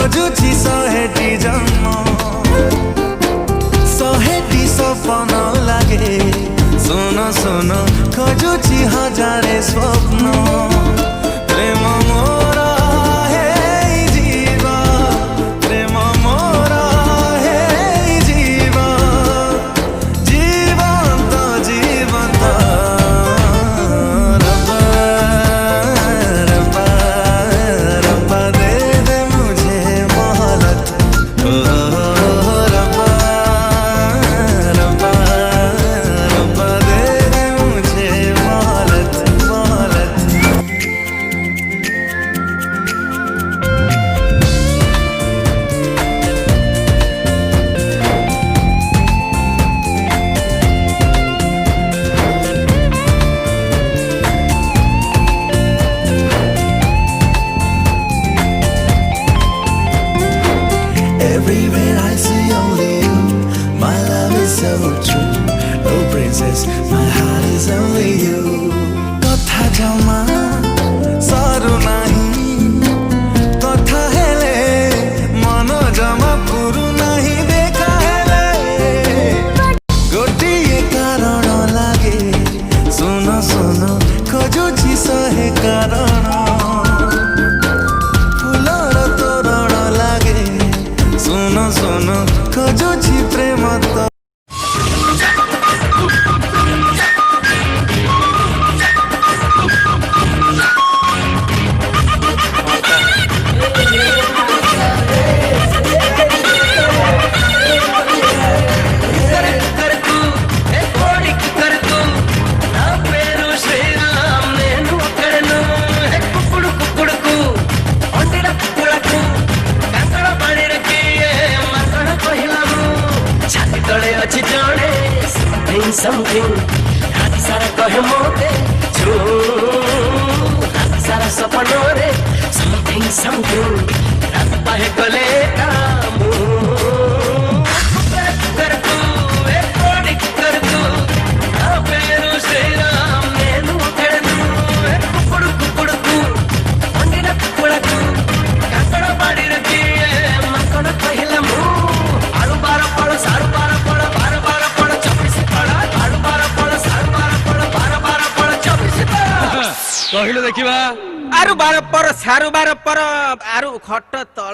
खोजुची शहेटी जन्म शहेटी सपन लागे सुन सुन खोजुची हजारे स्वप्न प्रेम मोरा हे जीवा प्रेम मोरा हे जीवा जीवंत जीवंत रब्बा रब्बा रब्बा दे दे मुझे मोहलत ओ रब्बा रब्बा रब्बा दे दे मुझे मोहलत मोहलत। Everywhere I see only you, my love is so true. Oh princess, my heart is only you. कथा जमा सारू नहीं कथा हेले मन जमा पुरु नहीं देखा हेले गोटिए कारण लागे सुन सुन खोजुची शहे कारण फुलर तोरण लागे सुन सुन खोजुची प्रेम तो something रात सारा कहे मोते छू रात सारा सपनों रे something something रात पाहे गले कामू कर तू ए कोडी कर तू ना पेरू श्री राम नेनु कड़नु ए कुकुड़ तू अंडिना कुकुड़ा तू काकड़ा बाड़ी रखी ए मकड़ पहिला मु आलू बारा पड़ सारू बारा पड़ बारा बारा पड़ कहलु देखा आरु बार पर सारु बार पर आरु खट तल